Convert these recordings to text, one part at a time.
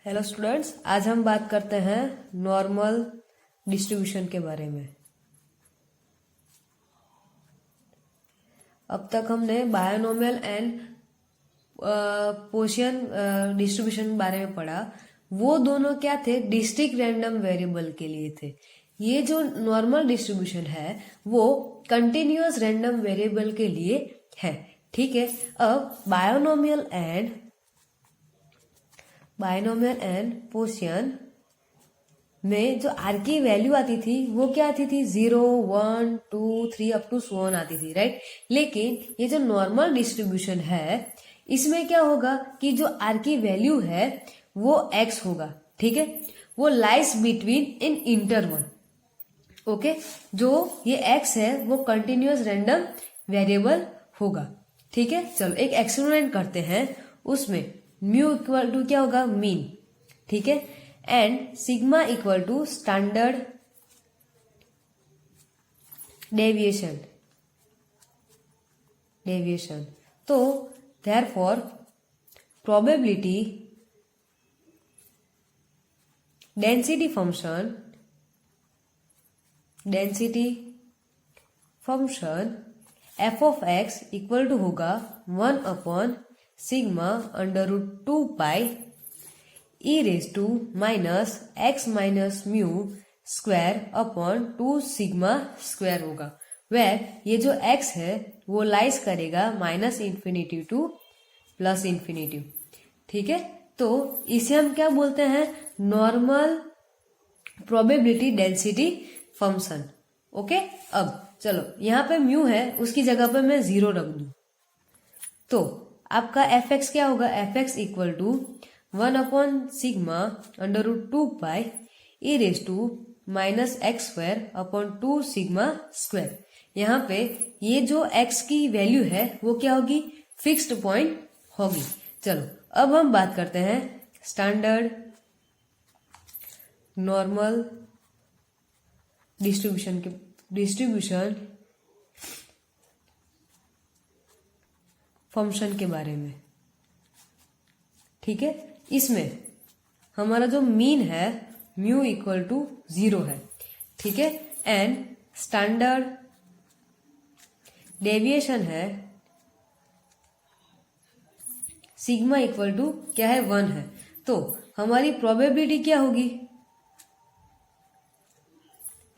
Hello students, आज हम बात करते हैं नॉर्मल डिस्ट्रीब्यूशन के बारे में। अब तक हमने बायनोमियल एंड पोशियन डिस्ट्रीब्यूशन के बारे में पढ़ा। वो दोनों क्या थे? डिस्ट्रिक्ट रैंडम वेरिएबल के लिए थे। ये जो नॉर्मल डिस्ट्रीब्यूशन है वो कंटिन्यूअस रैंडम वेरिएबल के लिए है। ठीक है। अब बायनोमियल एंड पोशियन में जो आर की वैल्यू आती थी वो क्या आती थी? 0, 1, 2, 3 अप टू 1 आती थी, राइट। लेकिन ये जो नॉर्मल डिस्ट्रीब्यूशन है इसमें क्या होगा कि जो आर की वैल्यू है वो x होगा। ठीक है। वो लाइज बिटवीन इन इंटरवल। ओके। जो ये x है वो कंटिन्यूअस रैंडम वेरिएबल होगा। ठीक है। चलो एक एक्सपेरिमेंट करते हैं। उसमें म्यू इक्वल टू क्या होगा? मीन। ठीक है। And sigma equal to standard deviation. तो therefore probability density function F of x equal to होगा 1 upon sigma under root 2 pi e raise to minus x minus mu square upon 2 sigma square होगा। Where ये जो x है वो lies करेगा minus infinity to plus infinity. ठीक है। तो इसे हम क्या बोलते हैं? Normal probability density function. Okay. अब चलो यहाँ पे म्यू है उसकी जगह पे मैं 0 रख दूं तो आपका एफ एक्स क्या होगा? F x equal to 1 upon sigma under root 2 pi e raise to minus x square upon 2 sigma square. यहाँ पे ये जो x की वैल्यू है वो क्या होगी? फिक्स्ड पॉइंट होगी। चलो अब हम बात करते हैं स्टैंडर्ड नॉर्मल डिस्ट्रीब्यूशन फंक्शन के बारे में। ठीक है। इसमें हमारा जो मीन है म्यू इक्वल टू 0 है। ठीक है। एंड स्टैंडर्ड डेविएशन है सिग्मा इक्वल टू क्या है? 1 है। तो हमारी प्रोबेबिलिटी क्या होगी?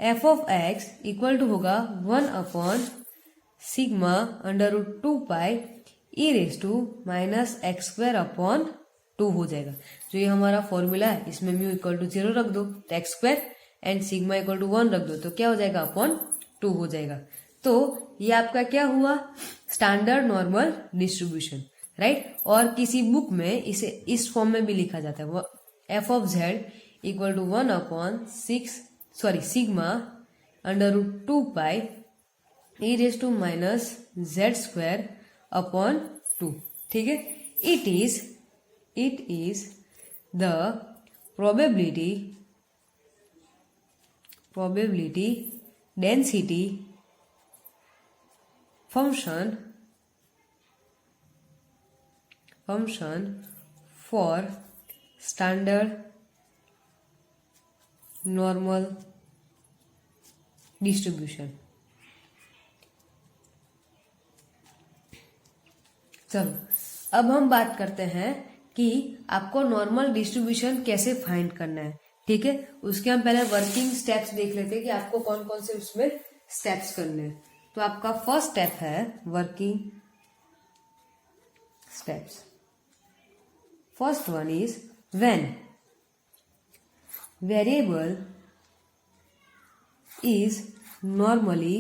F of x equal to होगा 1 upon sigma under root 2 pi e raise to minus x square upon 2 हो जाएगा। जो ये हमारा फॉर्मूला है इसमें म्यू इक्वल टू 0 रख दो तो x square and sigma equal to 1 रख दो तो क्या हो जाएगा? अपॉन 2 हो जाएगा। तो ये आपका क्या हुआ? Standard normal distribution, right. और किसी बुक में इसे इस फॉर्म में भी लिखा जाता है। F of z equal to 1 upon sigma under root 2 pi e raise to minus z square upon 2। ठीक है। It is the probability density function for standard normal distribution। चलो अब हम बात करते हैं कि आपको नॉर्मल डिस्ट्रीब्यूशन कैसे फाइंड करना है। ठीक है। उसके हम पहले वर्किंग स्टेप्स देख लेते हैं कि आपको कौन कौन से उसमें स्टेप्स करने हैं। तो आपका फर्स्ट स्टेप है working steps. First one is when variable is normally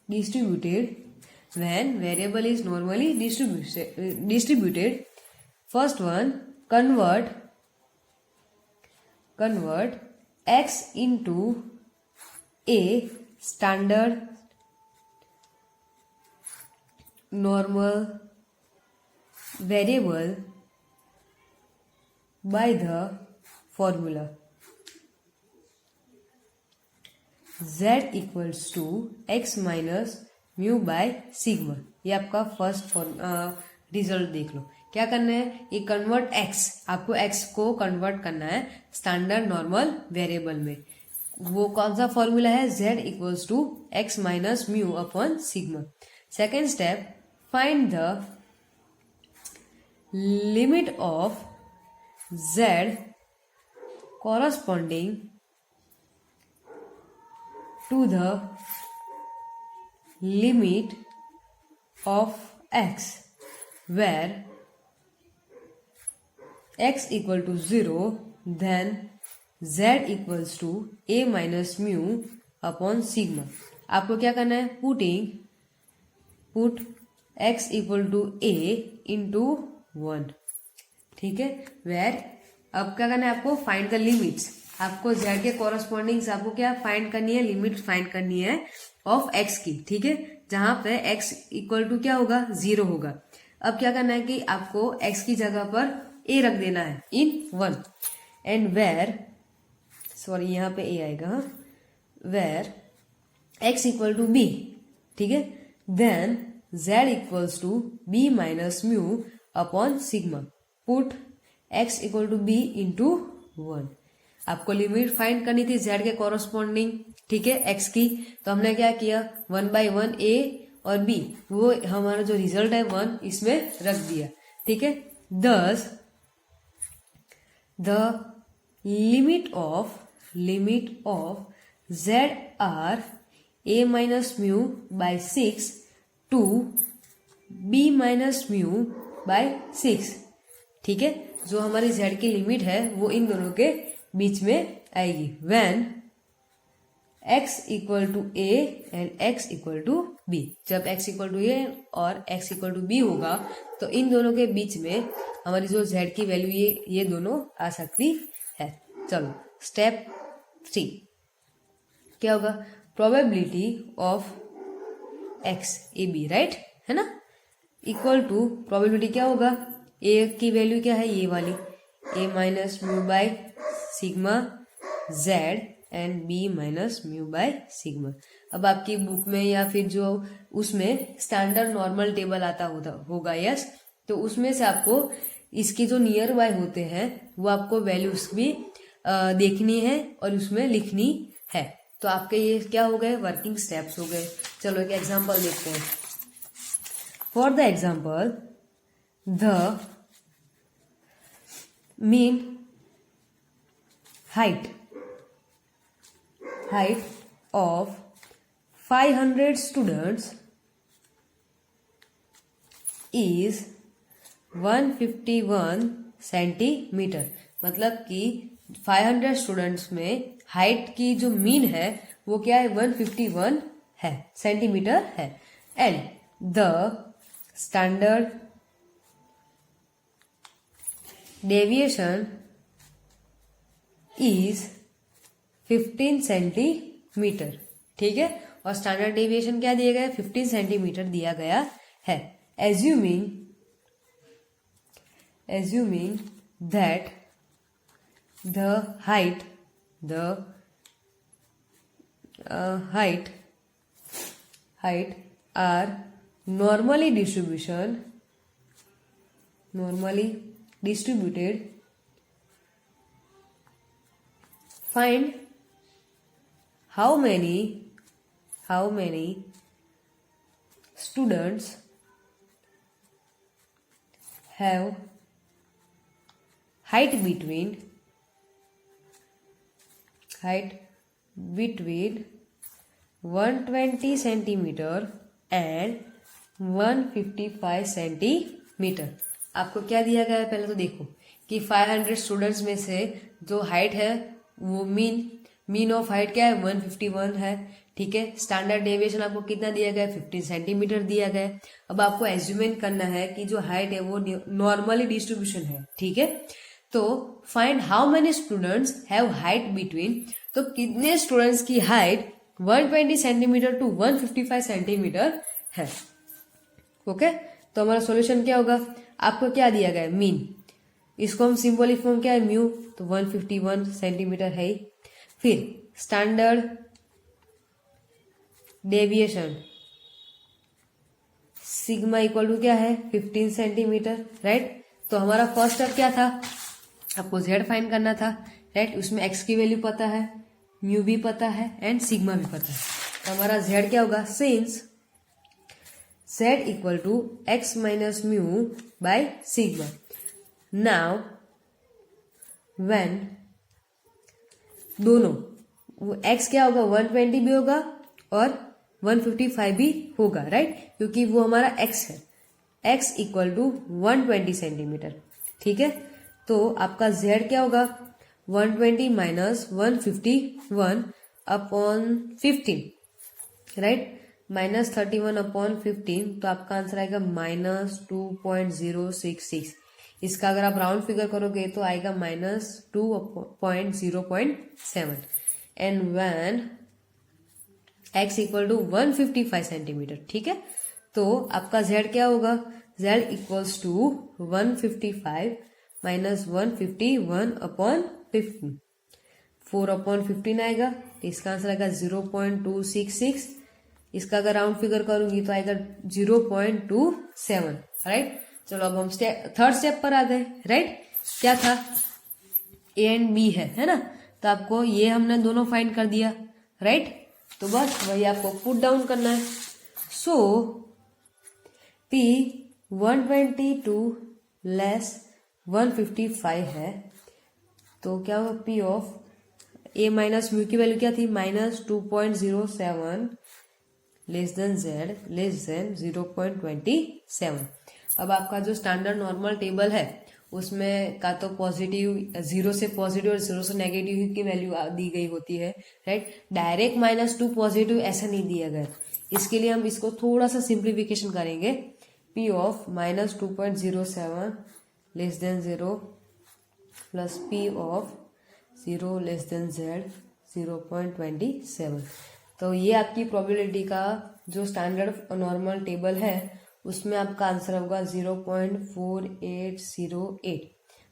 distributed. When variable is normally distributed, first one, convert x into a standard normal variable by the formula z equals to x minus mu by sigma. ये आपका first result देख लो। क्या करना है, ये convert x, आपको x को convert करना है स्टैंडर्ड नॉर्मल वेरिएबल में। वो कौन सा फॉर्मूला है, z equals to x minus mu upon sigma. Second step, find the limit of z corresponding to the limit of x where x equal to 0, then z equals to a minus mu upon sigma। आपको क्या करना है, put x equal to a into 1, ठीक है। Where अब क्या करना है, आपको फाइंड द लिमिट्स, आपको z के कॉरस्पॉन्डिंग से आपको क्या फाइंड करनी है, लिमिट फाइंड करनी है ऑफ x की, ठीक है। जहां पे x इक्वल टू क्या होगा, 0 होगा। अब क्या करना है कि आपको x की जगह पर a रख देना है इन 1 एंड वेर, सॉरी यहाँ पे a आएगा, where x equal to b, ठीक है, then z equals to b minus mu upon sigma. Put x equal to b into 1। आपको लिमिट फाइंड करनी थी z के कॉरस्पॉन्डिंग, ठीक है, x की। तो हमने क्या किया, 1/1 a और b, वो हमारा जो रिजल्ट है 1 इसमें रख दिया, ठीक है। Thus the limit of z are a minus mu by 6 to b minus mu by 6, ठीक है। जो हमारी z की लिमिट है वो इन दोनों के बीच में आएगी when x equal to a and x equal to b। जब x इक्वल टू a और x इक्वल टू b होगा तो इन दोनों के बीच में हमारी जो z की वैल्यू ये दोनों आ सकती है। चलो स्टेप 3 क्या होगा, probability of x a b, right है ना, इक्वल टू प्रोबेबिलिटी क्या होगा, a की वैल्यू क्या है, ये वाली a minus mu by sigma z and b minus mu by sigma. अब आपकी बुक में या फिर जो उसमें स्टैंडर्ड नॉर्मल टेबल आता होगा यस, तो उसमें से आपको इसके जो नियर बाय होते हैं वो आपको वैल्यूज भी देखनी है और उसमें लिखनी है। तो आपके ये क्या हो गए, वर्किंग स्टेप्स हो गए। चलो एक एग्जांपल देखते हैं। For the example, the mean height of 500 students is 151 centimetre. मतलब कि 500 स्टूडेंट्स में हाइट की जो मीन है वो क्या है, 151 है, सेंटीमीटर है। And the standard deviation is 15 centimetre, ठीक है। और स्टैंडर्ड डेविएशन क्या दिया गया है, 15 सेंटीमीटर दिया गया है। Assuming that the height are normally distributed, find how many students have height between 120 centimetre and 155 centimetre. आपको क्या दिया गया है, पहले तो देखो कि 500 स्टूडेंट्स में से जो हाइट है वो मीन ऑफ हाइट क्या है, 151 है, ठीक है। स्टैंडर्ड डेविएशन आपको कितना दिया गया है, 15 सेंटीमीटर दिया गया है। अब आपको एज्यूमेंट करना है कि जो हाइट है वो नॉर्मली डिस्ट्रीब्यूशन है, ठीक है। तो find how many students have height between, तो कितने स्टूडेंट्स की हाइट 120 सेंटीमीटर टू 155 सेंटीमीटर है। ओके, तो हमारा सॉल्यूशन क्या होगा, आपको क्या दिया गया है, मीन, इसको हम सिंबॉलिक फॉर्म क्या है, म्यू, तो 151 सेंटीमीटर है। फिर standard deviation sigma equal to क्या है 15 सेंटीमीटर, राइट। तो हमारा फर्स्ट स्टेप क्या था, आपको z फाइंड करना था, राइट। उसमें x की वैल्यू पता है, म्यू भी पता है एंड सिग्मा भी पता है। तो हमारा z क्या होगा, since z equal to x minus mu by sigma. Now when दोनों x क्या होगा 120 भी होगा और 155 भी होगा, राइट, क्योंकि वो हमारा x है, x इक्वल टू 120 सेंटीमीटर, ठीक है। तो आपका z क्या होगा 120 minus 151 upon 15, right, minus 31 upon 15, तो आपका आंसर आएगा माइनस 2.066। इसका अगर आप राउंड फिगर करोगे तो आएगा minus 2.0.7 and when x equal to 155 centimetre, ठीक है। तो आपका z क्या होगा, z equals to 155 minus 151 upon 15, 4 upon 15 आएगा, तो इसका आंसर आएगा 0.266। इसका अगर राउंड फिगर करूंगी तो आएगा 0.27, राइट। चलो अब हम थर्ड स्टेप पर आ गए, राइट। क्या था, ए एंड बी है ना, तो आपको ये हमने दोनों फाइंड कर दिया, राइट। तो बस वही आपको पुट डाउन करना है। सो P 122 लेस 155 है, तो क्या होगा P of A minus mu की वैल्यू क्या थी, minus 2.07 less than Z less than 0.27। अब आपका जो स्टैंडर्ड नॉर्मल टेबल है उसमें का तो पॉजिटिव, जीरो से पॉजिटिव और जीरो से नेगेटिव की वैल्यू दी गई होती है, राइट। डायरेक्ट -2 पॉजिटिव ऐसा नहीं दिया गया। इसके लिए हम इसको थोड़ा सा सिंप्लीफिकेशन करेंगे। P of minus 2.07 less than 0 plus P of 0 less than Z 0.27। तो ये आपकी प्रोबेबिलिटी का जो स्टैंडर्ड नॉर्मल टेबल है उसमें आपका आंसर होगा 0.4808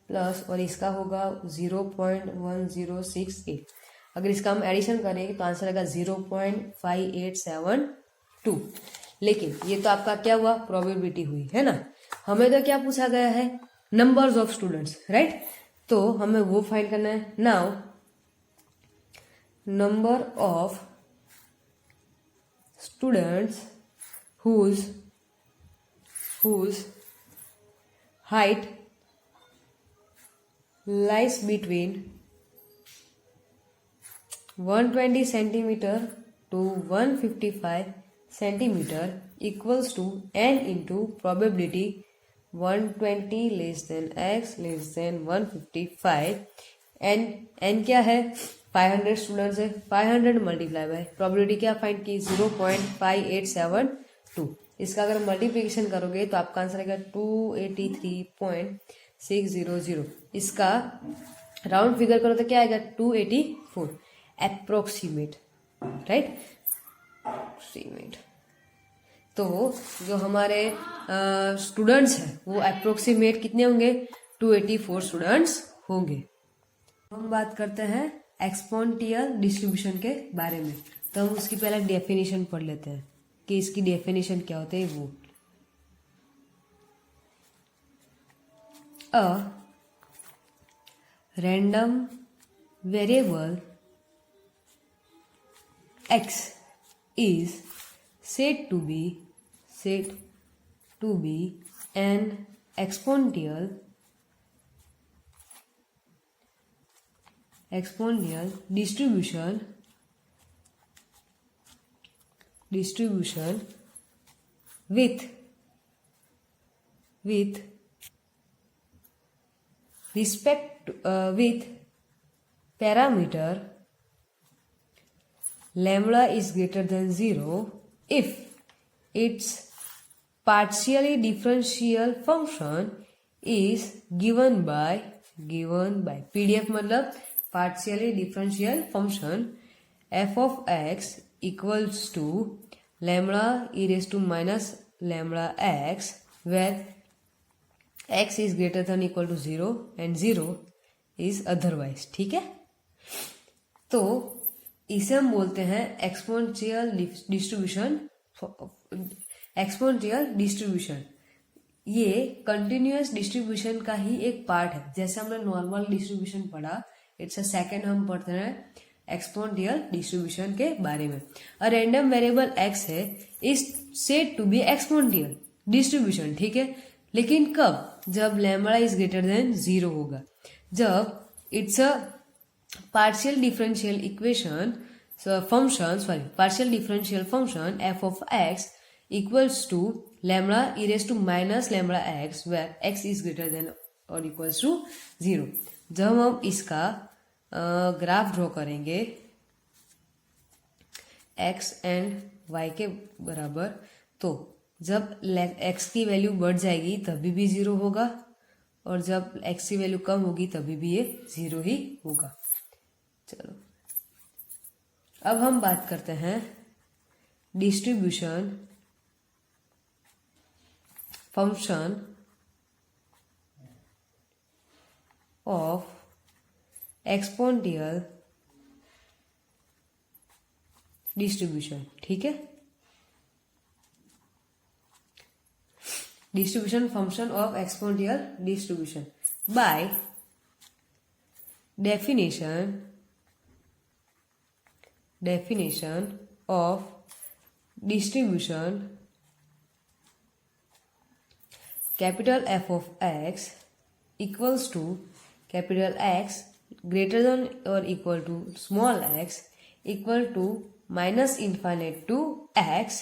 प्लस और इसका होगा 0.1068। अगर इसका हम एडिशन करेंगे तो आंसर आएगा 0.5872। लेकिन ये तो आपका क्या हुआ, प्रोबेबिलिटी हुई है ना। हमें तो क्या पूछा गया है, नंबर्स ऑफ स्टूडेंट्स, राइट। तो हमें वो फाइंड करना है। Now number of students whose height lies between 120 centimeter to 155 centimeter equals to n into probability 120 less than x less than 155 n क्या है 500 स्टूडेंट्स है, 500 मल्टीप्लाई बाय प्रोबेबिलिटी क्या find की 0.5872। इसका अगर मल्टीप्लिकेशन करोगे तो आपका आंसर आएगा 283.600। इसका राउंड फिगर करो तो क्या आएगा 284 अप्रोक्सीमेट, राइट, अप्रोक्सीमेट। तो जो हमारे स्टूडेंट्स हैं वो अप्रोक्सीमेट कितने होंगे, 284 स्टूडेंट्स होंगे। हम बात करते हैं एक्सपोनेंशियल डिस्ट्रीब्यूशन के बारे में। तो हम उसकी पहले डेफिनेशन पढ़ लेते हैं कि इसकी डेफिनेशन क्या होते है। वो अ random variable x is said to be an exponential distribution with respect with parameter lambda is greater than 0 if its partially differential function is given by PDF मतलब partially differential function f of x equals to lambda e raised to minus lambda x where x is greater than equal to 0 and 0 is otherwise, ठीक है। तो इसे हम बोलते हैं exponential distribution exponential distribution ये continuous distribution का ही एक पार्ट है। जैसे हमने नॉर्मल डिस्ट्रीब्यूशन पढ़ा, इट्स अ सेकेंड हम पढ़ते हैं एक्सपोनेंशियल डिस्ट्रीब्यूशन के बारे में। अ रैंडम वेरिएबल एक्स है is said to be exponential distribution, ठीक है। लेकिन कब? जब लैम्बडा इज ग्रेटर देन 0 होगा, जब it's a partial differential equation partial differential function f of x equals to lambda e raised to minus lambda x where x is greater than or equals to 0। जब हम इसका graph draw करेंगे x and y के बराबर, तो जब x की value बढ़ जाएगी तभी भी 0 होगा, और जब x की वैल्यू कम होगी तभी भी ये 0 ही होगा। चलो अब हम बात करते हैं distribution function of exponential distribution, ठीक है। Distribution function of exponential distribution by definition of distribution capital F of x equals to capital X greater than or equal to small x equal to minus infinite to x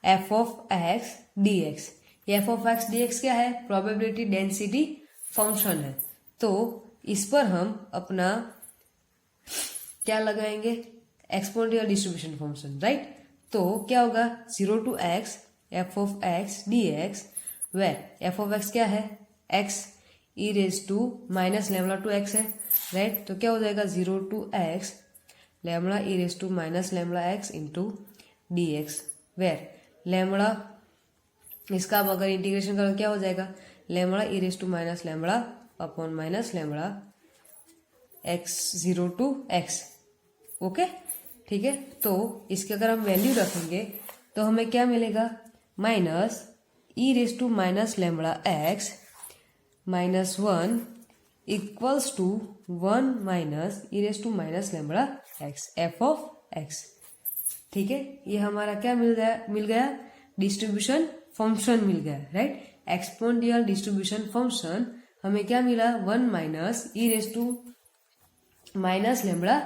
f of x dx। ये f of x dx क्या है? Probability density function है। तो इस पर हम अपना क्या लगाएंगे? Exponential distribution function, right. तो क्या होगा? 0 to x f of x dx where f of x क्या है? x e raised to minus lambda to x है, राइट। तो क्या हो जाएगा? 0 to x lambda e raised to minus lambda x into dx where lambda, इसका अब अगर इंटीग्रेशन करो क्या हो जाएगा? lambda e raised to minus lambda upon minus lambda x 0 to x, okay, ठीक है। तो इसके अगर हम वैल्यू रखेंगे तो हमें क्या मिलेगा? Minus e raise to minus lambda x minus 1 equals to 1 minus e raise to minus lambda x f of x, ठीक है। ये हमारा क्या मिल गया? डिस्ट्रीब्यूशन फंक्शन मिल गया, राइट। एक्सपोनेंशियल डिस्ट्रीब्यूशन फंक्शन हमें क्या मिला? 1 minus e raise to minus lambda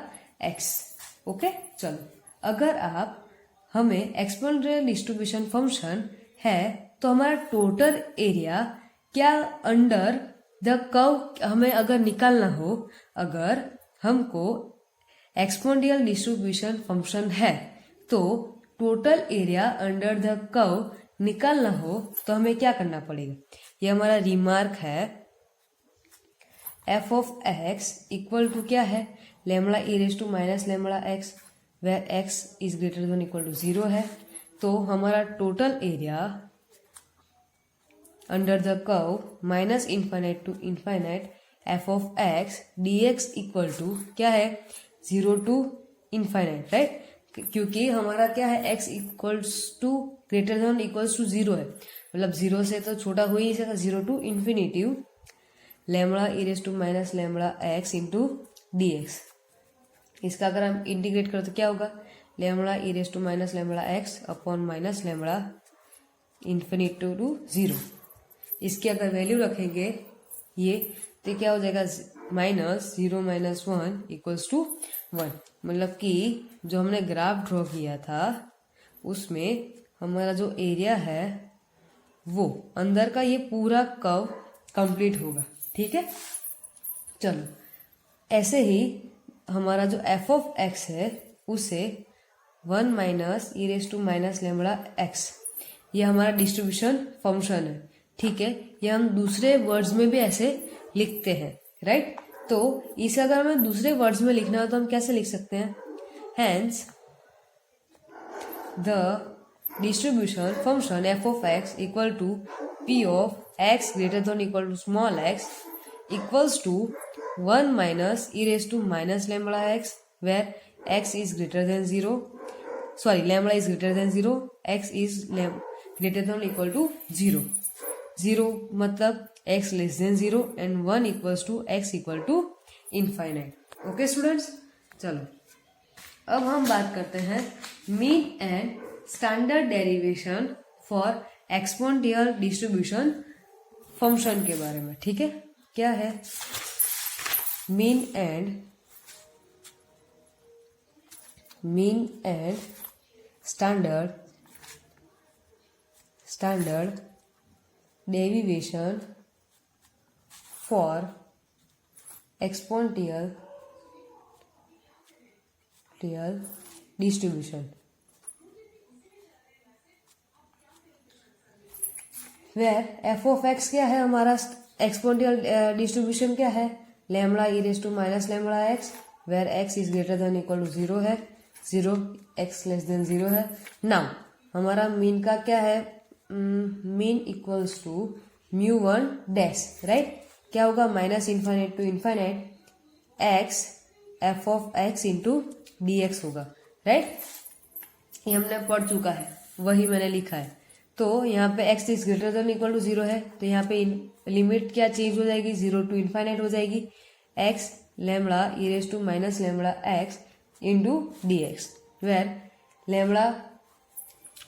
x, okay. चलो अगर आप हमें एक्सपोनेंशियल डिस्ट्रीब्यूशन फंक्शन है तो हमारा टोटल एरिया क्या अंडर द कर्व हमें अगर निकालना हो, अगर हमको एक्सपोनेंशियल डिस्ट्रीब्यूशन फंक्शन है तो total area under the curve निकालना हो तो हमें क्या करना पड़ेगा? ये हमारा रिमार्क है। F of x equal to क्या है? Lambda e raise to minus lambda x where x is greater than equal to 0 है। तो हमारा total area under the curve minus infinite to infinite f of x d x equal to क्या है? 0 to infinite, right. क्योंकि हमारा क्या है? X equals to greater than equals to 0 है, मतलब 0 से तो छोटा हो ही सकता। 0 to infinity lambda e raise to minus lambda x into d x. इसका अगर हम इंटीग्रेट करें तो क्या होगा? Lambda e raise to minus lambda x upon minus lambda infinity to 0। इसकी अगर वैल्यू रखेंगे ये तो क्या हो जाएगा? Minus 0 minus 1 equals to 1। मतलब कि जो हमने ग्राफ ड्रॉ किया था उसमें हमारा जो एरिया है वो अंदर का ये पूरा कर्व कंप्लीट होगा, ठीक है। चलो ऐसे ही हमारा जो एफ ऑफ एक्स है उसे 1 minus e raise to minus lambda x, ये हमारा डिस्ट्रीब्यूशन फंक्शन है, ठीक है। ये हम दूसरे वर्ड्स में भी ऐसे लिखते हैं, राइट। तो इसे अगर हमें दूसरे वर्ड्स में लिखना हो तो हम कैसे लिख सकते हैं? Hence the distribution function F of x equal to p of x greater than equal to small x equals to 1 minus e raise to minus lambda x where x is greater than 0, sorry lambda is greater than 0, x is greater than equal to 0। 0 मतलब x less than 0 and 1 equals to x equal to infinite. Okay students, चलो अब हम बात करते हैं mean and standard derivation for exponential distribution function के बारे में। ठीक है, क्या है mean and standard derivation for exponential distribution. Where f of x क्या है हमारा एक्सपोनेंशियल डिस्ट्रीब्यूशन क्या है, lambda e raise to minus lambda x, where x is greater than equal to 0 है, 0 एक्स लेस देन 0 है। नाउ हमारा mean का क्या है, mean equals to mu one dash, right. क्या होगा, minus infinite to infinite x f of x into d x होगा, right. ये हमने पढ़ चुका है, वही मैंने लिखा है। तो यहाँ पे x is greater than equal to 0 है, तो यहाँ पे लिमिट क्या चेंज हो जाएगी, 0 टू इन्फाइनाइट हो जाएगी, x lambda e raise to minus lambda x into d x, where lambda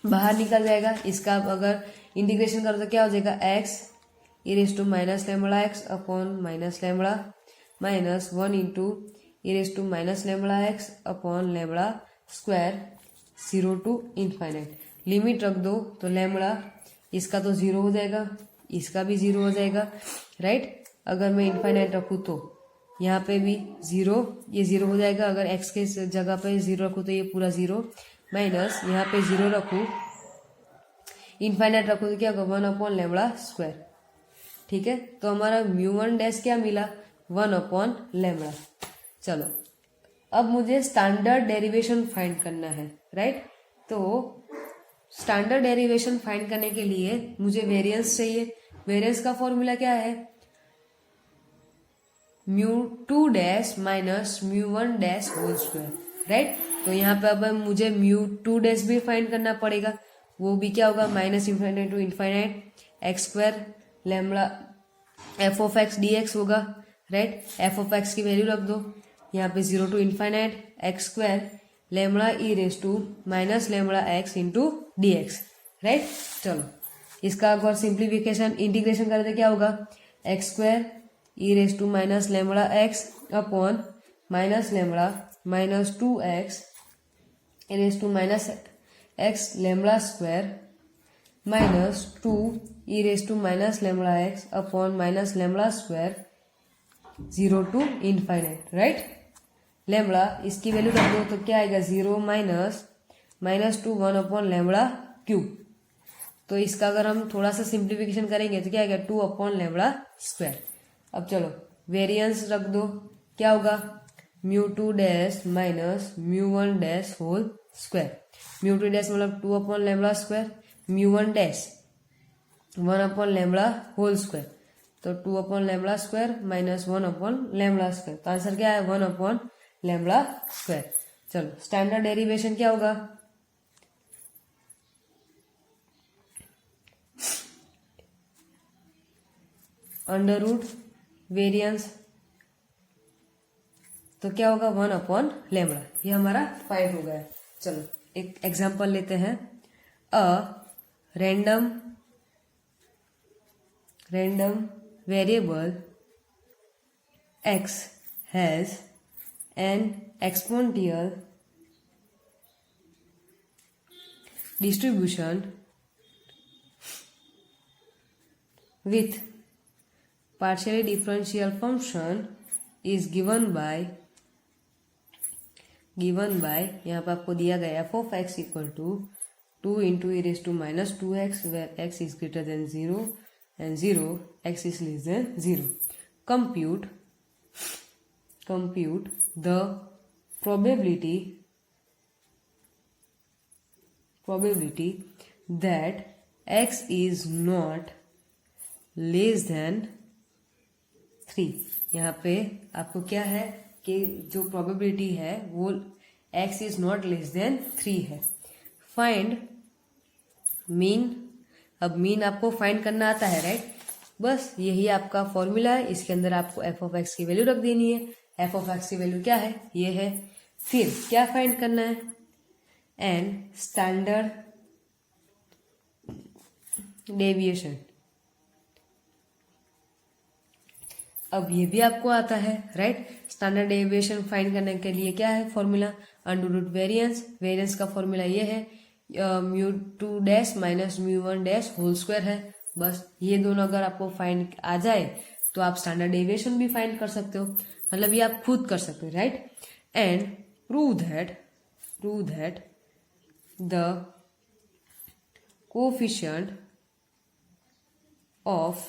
बाहर निकल जाएगा। इसका अगर इंटीग्रेशन करो तो क्या हो जाएगा, x e raise to minus lambda x upon minus lambda minus 1 into e raise to minus lambda x upon lambda square 0 to infinite. Limit रख दो तो लैम्बडा इसका तो 0 हो जाएगा, इसका भी 0 हो जाएगा, राइट। अगर मैं इन्फाइनाइट रखूँ तो यहाँ पे भी 0, ये 0 हो जाएगा। अगर x के जगह पे 0 रखूँ तो ये पूरा 0, माइनस यहाँ पे 0 रखूँ, इन्फाइनाइट रखूँ तो क्या होगा, 1 अपॉन लैम्बडा स्क्वायर। ठीक है, तो हमारा म्यू वन डैश क्या मिला, 1 अपॉन लैम्बडा। चलो अब मुझे स्टैंडर्ड डेरिवेशन फाइंड करना है, राइट। तो स्टैंडर्ड डेरिवेशन फाइंड करने के लिए मुझे वेरिएंस चाहिए। वेरिएंस का फॉर्मूला क्या है, mu two dash minus mu one dash whole square, right. तो यहाँ पे अब मुझे म्यू टू डैश भी फाइंड करना पड़ेगा, वो भी क्या होगा, minus infinite to infinite x square lambda f of x d x होगा, राइट। एफ ऑफ एक्स की वैल्यू रख दो, यहाँ पे 0 to infinite x square lambda e raise to minus lambda x into d x, right. चलो इसका अगर simplification integration करते क्या होगा, x square e raise to minus lambda x upon minus lambda minus 2x e raise to minus x lambda square minus 2 e raise to minus lambda x upon minus lambda square 0 to infinite, right. Lambda इसकी value रख दो तो क्या आएगा, 0 minus 2 1 upon lambda cube. तो इसका अगर हम थोड़ा सा सिंप्लीफिकेशन करेंगे तो क्या आएगा, 2 अपॉन लैम्बडा स्क्वायर। अब चलो वेरिएंस रख दो, क्या होगा, mu two dash minus mu one dash whole square. Mu two dash मतलब 2 upon lambda square, mu one dash 1 upon lambda whole square, तो 2 upon lambda square minus 1 upon lambda square. तो answer क्या है, 1 upon lambda square. चलो standard derivation क्या होगा, under root variance, तो क्या होगा, 1 अपॉन लैम्बडा। ये हमारा फाइंड हो गया। चलो एक एग्जांपल लेते हैं, अ random variable x has an exponential distribution with partially differential function is given by यहाँ पर आपको दिया गया f of x equal to 2 into e raise to minus 2x where x is greater than 0 and 0 x is less than 0. Compute the probability that x is not less than 3. यहाँ पे आपको क्या है कि जो प्रोबेबिलिटी है वो x is not less than 3 है. Find mean अब मीन आपको फाइंड करना आता है, राइट। बस यही आपका फॉर्मूला है, इसके अंदर आपको एफ ऑफ एक्स की वैल्यू रख देनी है। एफ ऑफ एक्स की वैल्यू क्या है, ये है। फिर क्या फाइंड करना है, एन स्टैंडर्ड डेविएशन। अब ये भी आपको आता है, राइट। स्टैंडर्ड डेविएशन फाइंड करने के लिए क्या है formula, under root variance. Variance का फॉर्मूला ये है mu 2 dash minus mu 1 dash whole square है। बस ये दोनों अगर आपको फाइंड आ जाए तो आप स्टैंडर्ड डेविएशन भी फाइंड कर सकते हो, मतलब ये आप खुद कर सकते हो, right. And prove that the coefficient of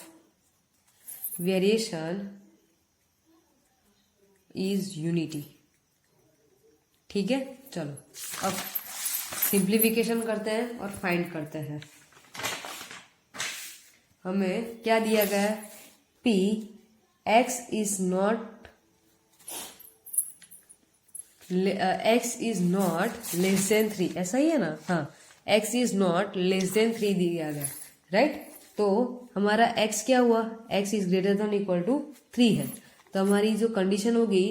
variation is unity. ठीक है, चलो अब सिंप्लीफिकेशन करते हैं और फाइंड करते हैं। हमें क्या दिया गया है, P x is not less than 3, ऐसा ही है ना, हाँ। X is not less than 3 दिया गया, राइट। तो हमारा x क्या हुआ, x is greater than equal to 3 है। तो हमारी जो कंडीशन होगी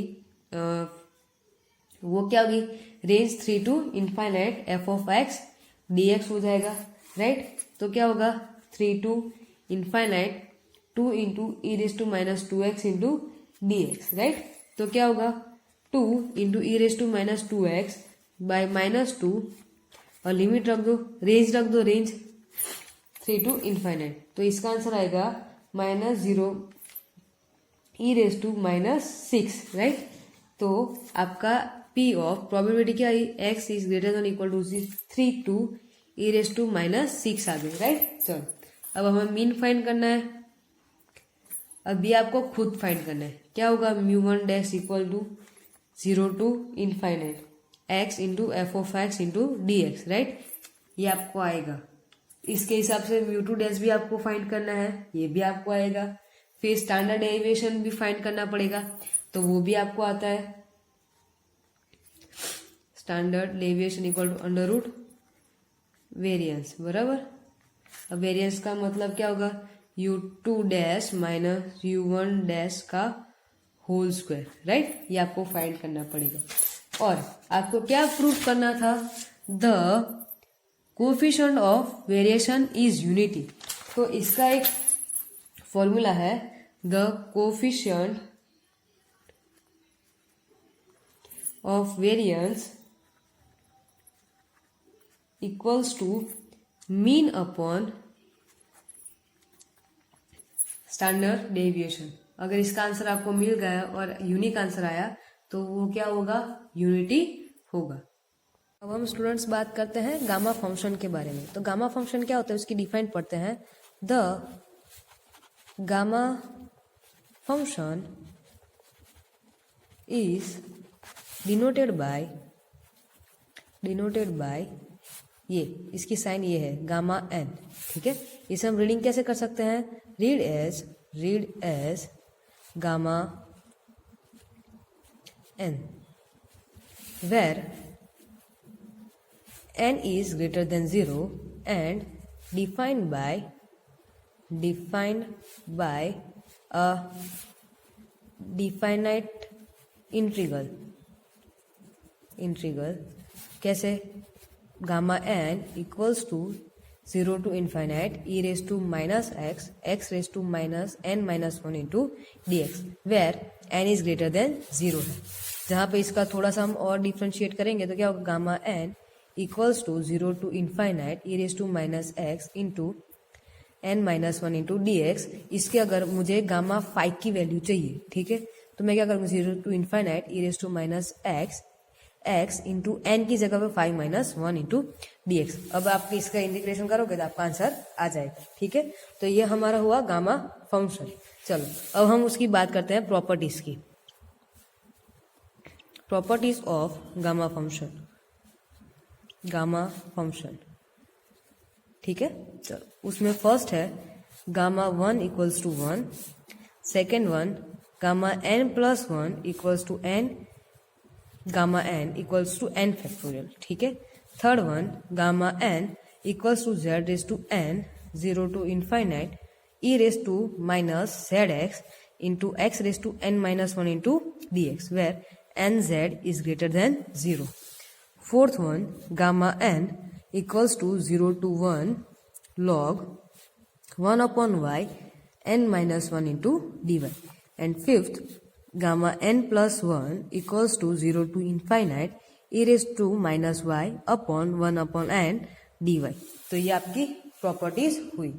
वो क्या होगी, range 3 to infinite f of x d x हो जाएगा, राइट। तो क्या होगा 3 to infinite 2 into e raise to minus 2x into d x, right. तो क्या होगा 2 into e raise to minus 2x by -2 और लिमिट रख दो, रेंज रख दो, रेंज 3 टू इनफाइनाइट। तो इसका आंसर आएगा -0 ई रेज टू -6, राइट। तो आपका पी ऑफ प्रोबेबिलिटी क्या आई, x is greater than equal to 3 to e raise to -6 आ गई, राइट। चलो अब हमें मीन फाइंड करना है। अभी आपको खुद फाइंड करना है, क्या होगा mu 1 dash equal to 0 to infinite x into f of x into d x, right. ये आपको आएगा। इसके हिसाब से म्यू 2 डैश भी आपको फाइंड करना है, ये भी आपको आएगा। फिर स्टैंडर्ड डेविएशन भी फाइंड करना पड़ेगा, तो वो भी आपको आता है। Standard deviation equal to under root variance, बराबर। अब वेरिएंस का मतलब क्या होगा, u2 dash minus u1 dash का होल स्क्वायर, राइट। ये आपको फाइंड करना पड़ेगा। और आपको क्या प्रूव करना था, the coefficient of variation is unity. तो इसका एक फॉर्मूला है, the coefficient of variance equals to mean upon standard deviation. अगर इसका आंसर आपको मिल गया और यूनिक आंसर आया तो वो क्या होगा, यूनिटी होगा। अब हम स्टूडेंट्स बात करते हैं गामा फंक्शन के बारे में। तो गामा फंक्शन क्या होता है उसकी डिफाइन पढ़ते हैं। The gamma function is denoted by ये, इसकी साइन ये है गामा एन, ठीक है। इसे हम रीडिंग कैसे कर सकते हैं, read as gamma n where n is greater than 0 and defined by a definite integral कैसे, gamma n equals to 0 to infinite e raised to minus x raised to minus n minus 1 into dx where n is greater than 0 है। जहाँ पे इसका थोड़ा सा हम और differentiate करेंगे तो क्या होगा, gamma n equals to 0 to infinite e raise to minus x into n minus 1 into d x. इसके अगर मुझे गामा 5 की वैल्यू चाहिए, ठीक है, तो मैं क्या करूँगा, 0 to infinite e raise to minus x into n की जगह पे 5 माइनस 1 इंटू डी एक्स। अब आप इसका इंटीग्रेशन करोगे तो आपका आंसर आ जाएगा, ठीक है। तो ये हमारा हुआ गामा फंक्शन। चलो अब हम उसकी बात करते हैं प्रॉपर्टीज की। प्रॉपर्टीज ऑफ गामा फंक्शन, ठीक है। चलो उसमें फर्स्ट है gamma 1 equals to 1, second one gamma n plus 1 equals to n, gamma n equals to n factorial, ठीक है। Third one gamma n equals to z raise to n, 0 to infinite e raised to minus zx into x raised to n minus 1 into dx, where nz is greater than 0. Fourth one, gamma n equals to 0 to 1 log 1 upon y n minus 1 into dy. And fifth, gamma n plus 1 equals to 0 to infinite e raised to minus y upon 1 upon n dy. तो ये आपकी properties हुई.